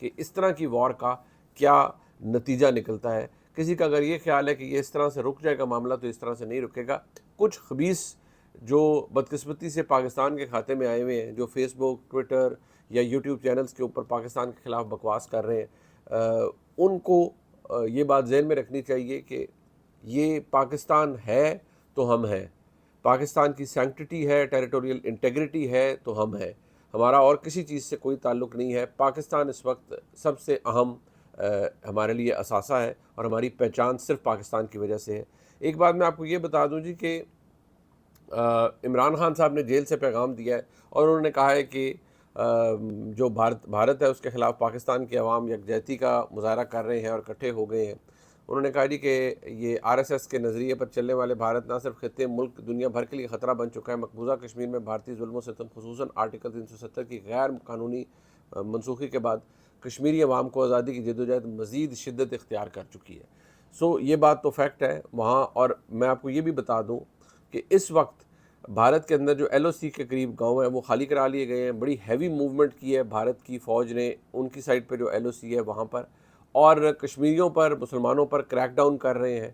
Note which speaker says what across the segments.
Speaker 1: کہ اس طرح کی وار کا کیا نتیجہ نکلتا ہے. کسی کا اگر یہ خیال ہے کہ یہ اس طرح سے رک جائے گا معاملہ، تو اس طرح سے نہیں رکے گا. کچھ خبیث جو بدقسمتی سے پاکستان کے کھاتے میں آئے ہوئے ہیں، جو فیس بک، ٹویٹر یا یوٹیوب چینلز کے اوپر پاکستان کے خلاف بکواس کر رہے ہیں، ان کو یہ بات ذہن میں رکھنی چاہیے کہ یہ پاکستان ہے تو ہم ہیں، پاکستان کی سینکٹٹی ہے، ٹیریٹوریل انٹیگریٹی ہے تو ہم ہیں. ہمارا اور کسی چیز سے کوئی تعلق نہیں ہے. پاکستان اس وقت سب سے اہم ہمارے لیے اثاثہ ہے، اور ہماری پہچان صرف پاکستان کی وجہ سے ہے. ایک بات میں آپ کو یہ بتا دوں جی کہ عمران خان صاحب نے جیل سے پیغام دیا ہے، اور انہوں نے کہا ہے کہ جو بھارت ہے اس کے خلاف پاکستان کے عوام یکجہتی کا مظاہرہ کر رہے ہیں اور اکٹھے ہو گئے ہیں. انہوں نے کہا جی کہ یہ RSS کے نظریے پر چلنے والے بھارت نہ صرف خطے ملک دنیا بھر کے لیے خطرہ بن چکا ہے، مقبوضہ کشمیر میں بھارتی ظلم و ستم خصوصاً آرٹیکل 370 کی غیر قانونی منسوخی کے بعد کشمیری عوام کو آزادی کی جدوجہد مزید شدت اختیار کر چکی ہے. یہ بات تو فیکٹ ہے وہاں. اور میں آپ کو یہ بھی بتا دوں کہ اس وقت بھارت کے اندر جو LOC کے قریب گاؤں ہیں وہ خالی کرا لیے گئے ہیں. بڑی ہیوی موومنٹ کی ہے بھارت کی فوج نے ان کی سائڈ پہ جو LOC ہے وہاں پر، اور کشمیریوں پر، مسلمانوں پر کریک ڈاؤن کر رہے ہیں.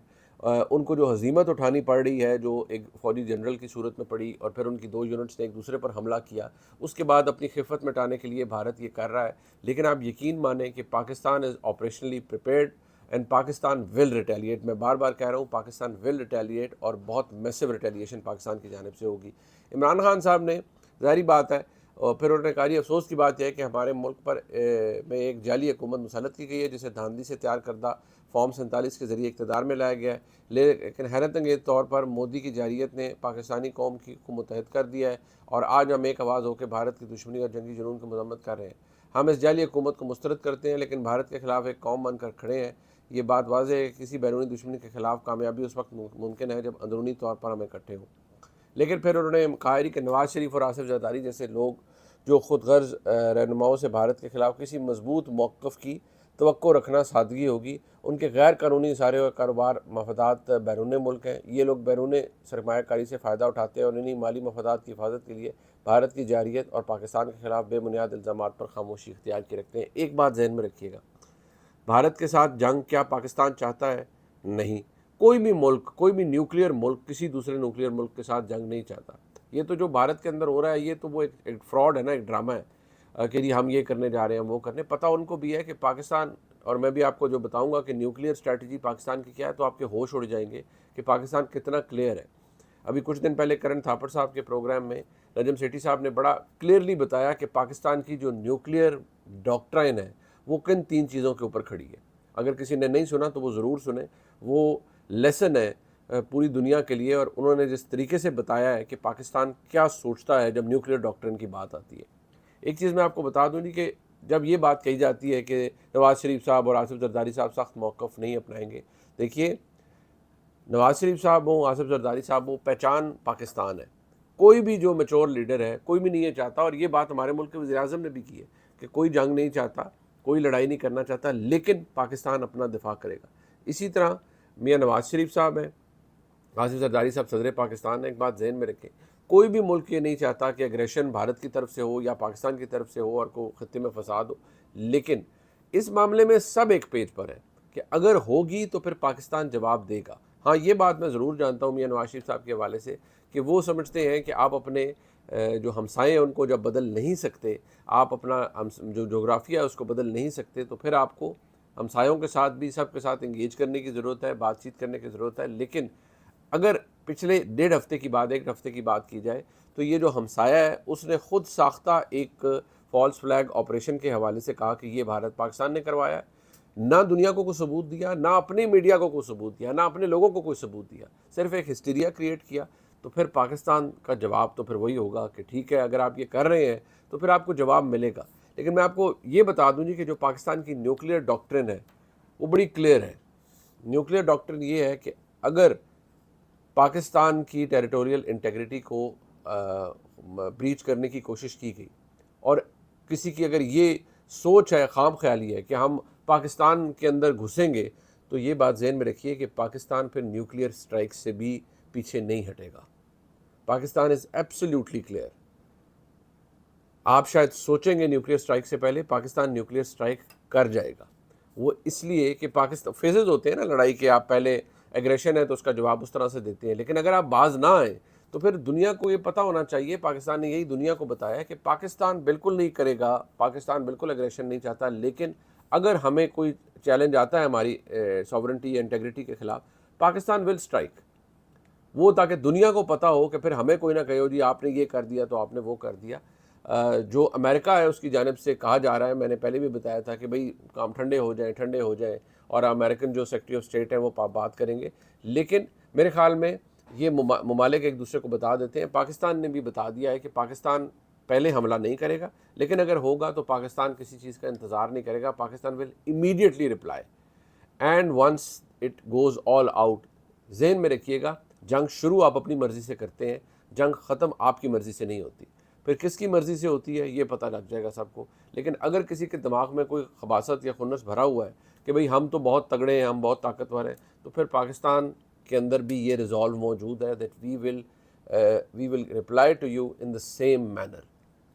Speaker 1: ان کو جو ہزیمت اٹھانی پڑ رہی ہے، جو ایک فوجی جنرل کی صورت میں پڑی، اور پھر ان کی 2 یونٹس نے ایک دوسرے پر حملہ کیا، اس کے بعد اپنی خفت مٹانے کے لیے بھارت یہ کر رہا ہے. لیکن آپ یقین مانیں کہ Pakistan is operationally prepared and Pakistan will retaliate. میں بار بار کہہ رہا ہوں، پاکستان ول ریٹیلیٹ، اور بہت میسو ریٹیلیشن پاکستان کی جانب سے ہوگی. عمران خان صاحب نے ظاہری بات ہے، اور پھر انہوں نے کہا جی افسوس کی بات یہ ہے کہ ہمارے ملک پر میں ایک جعلی حکومت مسلط کی گئی ہے، جسے دھاندلی سے تیار کردہ فارم 47 کے ذریعے اقتدار میں لایا گیا ہے. لیکن حیرت انگیز طور پر مودی کی جارحیت نے پاکستانی قوم کو متحد کر دیا ہے، اور آج ہم ایک آواز ہو کے بھارت کی دشمنی اور جنگی جنون کی مذمت کر رہے ہیں. ہم اس جعلی حکومت کو مسترد کرتے ہیں، لیکن بھارت کے خلاف ایک قوم بن کر کھڑے ہیں. یہ بات واضح ہے کہ کسی بیرونی دشمنی کے خلاف کامیابی اس وقت ممکن ہے جب اندرونی طور پر ہم اکٹھے ہوں. لیکن پھر انہوں نے کہا کہ نواز شریف اور آصف زرداری جیسے لوگ جو خود غرض رہنماؤں سے بھارت کے خلاف کسی مضبوط موقف کی توقع رکھنا سادگی ہوگی. ان کے غیر قانونی سارے کاروبار مفادات بیرون ملک ہیں. یہ لوگ بیرون سرمایہ کاری سے فائدہ اٹھاتے ہیں، اور انہی مالی مفادات کی حفاظت کے لیے بھارت کی جارحیت اور پاکستان کے خلاف بے بنیاد الزامات پر خاموشی اختیار کی رکھتے ہیں. ایک بات ذہن میں رکھیے گا، بھارت کے ساتھ جنگ کیا پاکستان چاہتا ہے؟ نہیں. کوئی بھی ملک، کوئی بھی نیوکلیئر ملک کسی دوسرے نیوکلیئر ملک کے ساتھ جنگ نہیں چاہتا. یہ تو جو بھارت کے اندر ہو رہا ہے، یہ تو وہ ایک فراڈ ہے نا، ایک ڈرامہ ہے کہ جی ہم یہ کرنے جا رہے ہیں، وہ کرنے. پتہ ان کو بھی ہے کہ پاکستان، اور میں بھی آپ کو جو بتاؤں گا کہ نیوکلیئر اسٹریٹجی پاکستان کی کیا ہے، تو آپ کے ہوش اڑ جائیں گے کہ پاکستان کتنا کلیئر ہے. ابھی کچھ دن پہلے کرن تھاپڑ صاحب کے پروگرام میں نجم سیٹھی صاحب نے بڑا کلیئرلی بتایا کہ پاکستان کی جو نیوکلیئر ڈاکٹرائن ہے وہ کن 3 چیزوں کے اوپر کھڑی ہے. اگر کسی نے نہیں سنا تو وہ ضرور سنیں، وہ لیسن ہے پوری دنیا کے لیے. اور انہوں نے جس طریقے سے بتایا ہے کہ پاکستان کیا سوچتا ہے جب نیوکلیئر ڈاکٹرن کی بات آتی ہے. ایک چیز میں آپ کو بتا دوں کہ جب یہ بات کہی جاتی ہے کہ نواز شریف صاحب اور آصف زرداری صاحب سخت موقف نہیں اپنائیں گے، دیکھیے نواز شریف صاحب ہوں، آصف زرداری صاحب ہوں، پہچان پاکستان ہے. کوئی بھی جو میچور لیڈر ہے، کوئی بھی نہیں یہ چاہتا، اور یہ بات ہمارے ملک کے وزیر اعظم نے بھی کی ہے کہ کوئی جنگ نہیں چاہتا، کوئی لڑائی نہیں کرنا چاہتا، لیکن پاکستان اپنا دفاع کرے گا. اسی طرح میاں نواز شریف صاحب ہیں، آصف زرداری صاحب صدر پاکستان. ایک بات ذہن میں رکھیں، کوئی بھی ملک یہ نہیں چاہتا کہ اگریشن بھارت کی طرف سے ہو یا پاکستان کی طرف سے ہو اور کوئی خطے میں فساد ہو. لیکن اس معاملے میں سب ایک پیج پر ہے کہ اگر ہوگی تو پھر پاکستان جواب دے گا. ہاں یہ بات میں ضرور جانتا ہوں میاں نواز شریف صاحب کے حوالے سے کہ وہ سمجھتے ہیں کہ آپ اپنے جو ہمسائے ہیں ان کو جب بدل نہیں سکتے، آپ اپنا جو جغرافیہ ہے اس کو بدل نہیں سکتے، تو پھر آپ کو ہمسایوں کے ساتھ بھی سب کے ساتھ انگیج کرنے کی ضرورت ہے، بات چیت کرنے کی ضرورت ہے. لیکن اگر پچھلے 1.5 ہفتے کی بات، 1 ہفتے کی بات کی جائے، تو یہ جو ہمسایہ ہے اس نے خود ساختہ ایک فالس فلیگ آپریشن کے حوالے سے کہا کہ یہ بھارت پاکستان نے کروایا ہے. نہ دنیا کو کوئی ثبوت دیا، نہ اپنی میڈیا کو کوئی ثبوت دیا، نہ اپنے لوگوں کو کوئی ثبوت دیا، صرف ایک ہسٹیریا کریٹ کیا. تو پھر پاکستان کا جواب تو پھر وہی ہوگا کہ ٹھیک ہے اگر آپ یہ کر رہے ہیں تو پھر آپ کو جواب ملے گا. لیکن میں آپ کو یہ بتا دوں جی کہ جو پاکستان کی نیوکلیئر ڈاکٹرن ہے وہ بڑی کلیئر ہے. نیوکلیئر ڈاکٹرن یہ ہے کہ اگر پاکستان کی ٹیریٹوریل انٹیگریٹی کو بریچ کرنے کی کوشش کی گئی، اور کسی کی اگر یہ سوچ ہے، خام خیالی ہے کہ ہم پاکستان کے اندر گھسیں گے، تو یہ بات ذہن میں رکھیے کہ پاکستان پھر نیوکلیئر سٹرائک سے بھی پیچھے نہیں ہٹے گا. Pakistan is absolutely clear. آپ شاید سوچیں گے نیوکلیئر اسٹرائک سے پہلے پاکستان نیوکلیئر اسٹرائک کر جائے گا. وہ اس لیے کہ پاکستان فیزز ہوتے ہیں نا لڑائی کے, آپ پہلے ایگریشن ہے تو اس کا جواب اس طرح سے دیتے ہیں, لیکن اگر آپ باز نہ آئیں تو پھر دنیا کو یہ پتہ ہونا چاہیے, پاکستان نے یہی دنیا کو بتایا کہ پاکستان بالکل نہیں کرے گا, پاکستان بالکل ایگریشن نہیں چاہتا, لیکن اگر ہمیں کوئی چیلنج آتا ہے ہماری ساورنٹی یا انٹیگریٹی کے خلاف, پاکستان ول اسٹرائک. وہ تاکہ دنیا کو پتہ ہو کہ پھر ہمیں کوئی نہ کہے ہو جی آپ نے یہ کر دیا تو آپ نے وہ کر دیا. جو امریکہ ہے اس کی جانب سے کہا جا رہا ہے, میں نے پہلے بھی بتایا تھا کہ بھئی کام ٹھنڈے ہو جائیں اور امریکن جو سیکرٹری آف اسٹیٹ ہیں وہ بات کریں گے, لیکن میرے خیال میں یہ ممالک ایک دوسرے کو بتا دیتے ہیں. پاکستان نے بھی بتا دیا ہے کہ پاکستان پہلے حملہ نہیں کرے گا, لیکن اگر ہوگا تو پاکستان کسی چیز کا انتظار نہیں کرے گا, Pakistan will immediately reply and once it goes all out. ذہن میں رکھیے گا, جنگ شروع آپ اپنی مرضی سے کرتے ہیں, جنگ ختم آپ کی مرضی سے نہیں ہوتی. پھر کس کی مرضی سے ہوتی ہے یہ پتہ لگ جائے گا سب کو, لیکن اگر کسی کے دماغ میں کوئی خباثت یا خنث بھرا ہوا ہے کہ بھئی ہم تو بہت تگڑے ہیں, ہم بہت طاقتور ہیں, تو پھر پاکستان کے اندر بھی یہ ریزالو موجود ہے that we will reply to you in the same manner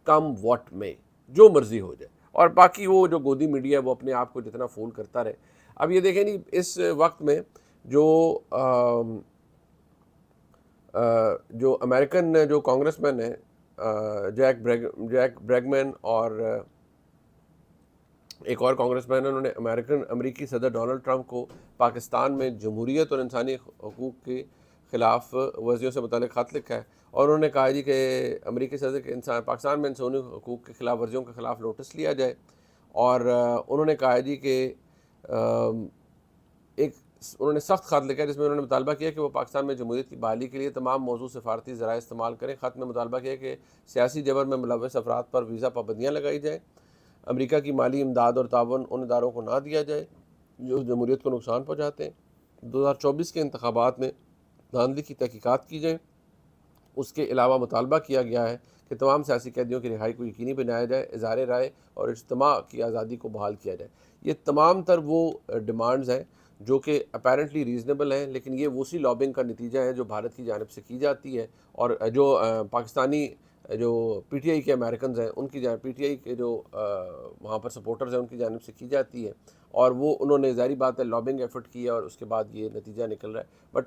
Speaker 1: come what میں, جو مرضی ہو جائے. اور باقی وہ جو گودی میڈیا ہے وہ اپنے آپ کو جتنا فول کرتا رہے. اب یہ دیکھیں نہیں اس وقت میں جو امریکن جو کانگریس مین ہیں جیک بریگمن اور ایک اور کانگریس مین, انہوں نے امریکی صدر ڈونلڈ ٹرمپ کو پاکستان میں جمہوریت اور انسانی حقوق کے خلاف ورزیوں سے متعلق خط لکھا ہے, اور انہوں نے کہا جی کہ امریکی صدر کے پاکستان میں انسانی حقوق کے خلاف ورزیوں کے خلاف نوٹس لیا جائے. اور انہوں نے کہا جی کہ انہوں نے سخت خط لکھا ہے جس میں انہوں نے مطالبہ کیا کہ وہ پاکستان میں جمہوریت کی بحالی کے لیے تمام موضوع سفارتی ذرائع استعمال کریں. خط میں مطالبہ کیا کہ سیاسی جبر میں ملوث افراد پر ویزا پابندیاں لگائی جائیں, امریکہ کی مالی امداد اور تعاون ان اداروں کو نہ دیا جائے جو جمہوریت کو نقصان پہنچاتے ہیں. 2024 کے انتخابات میں دھاندلی کی تحقیقات کی جائیں. اس کے علاوہ مطالبہ کیا گیا ہے کہ تمام سیاسی قیدیوں کی رہائی کو یقینی بنایا جائے, اظہار رائے اور اجتماع کی آزادی کو بحال کیا جائے. یہ تمام تر وہ ڈیمانڈز ہیں جو کہ اپیرنٹلی ریزنیبل ہیں, لیکن یہ اسی لابنگ کا نتیجہ ہے جو بھارت کی جانب سے کی جاتی ہے, اور جو پاکستانی جو پی ٹی آئی کے امریکنز ہیں ان کی جانب, پی ٹی آئی کے جو وہاں پر سپورٹرز ہیں ان کی جانب سے کی جاتی ہے, اور وہ انہوں نے ظاہری بات ہے لابنگ ایفرٹ کی ہے اور اس کے بعد یہ نتیجہ نکل رہا ہے. بٹ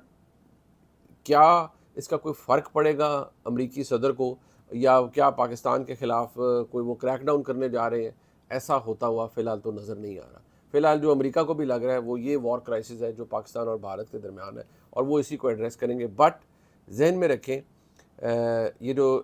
Speaker 1: کیا اس کا کوئی فرق پڑے گا امریکی صدر کو, یا کیا پاکستان کے خلاف کوئی وہ کریک ڈاؤن کرنے جا رہے ہیں, ایسا ہوتا ہوا فی الحال تو نظر نہیں آ رہا. فی الحال جو امریکہ کو بھی لگ رہا ہے وہ یہ وار کرائسس ہے جو پاکستان اور بھارت کے درمیان ہے, اور وہ اسی کو ایڈریس کریں گے. بٹ ذہن میں رکھیں یہ جو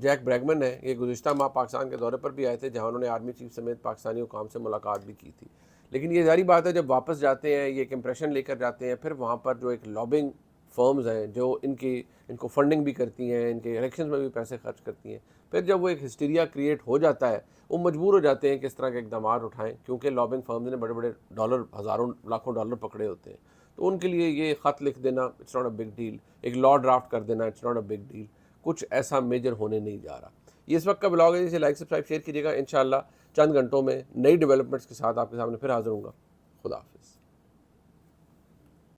Speaker 1: جیک بریگمن ہے یہ گزشتہ ماہ پاکستان کے دورے پر بھی آئے تھے, جہاں انہوں نے آرمی چیف سمیت پاکستانی حکام سے ملاقات بھی کی تھی. لیکن یہ ظاہری بات ہے جب واپس جاتے ہیں یہ ایک امپریشن لے کر جاتے ہیں, پھر وہاں پر جو ایک لابنگ فرمز ہیں جو ان کو فنڈنگ بھی کرتی ہیں, ان کے الیکشنز میں بھی پیسے خرچ کرتی ہیں, پھر جب وہ ایک ہسٹیریا کریٹ ہو جاتا ہے وہ مجبور ہو جاتے ہیں کہ اس طرح کے اقدامات اٹھائیں, کیونکہ لابنگ فرمز نے بڑے بڑے ڈالر, ہزاروں لاکھوں ڈالر پکڑے ہوتے ہیں. تو ان کے لیے یہ خط لکھ دینا it's not a big deal, ایک لا ڈرافٹ کر دینا it's not a big deal, کچھ ایسا میجر ہونے نہیں جا رہا. یہ اس وقت کا بلاگ ہے, اسے لائک سبسکرائب شیئر کیجیے گا. انشاءاللہ چند گھنٹوں میں نئی ڈیولپمنٹس کے ساتھ آپ کے سامنے پھر حاضر ہوں گا. خدا حافظ.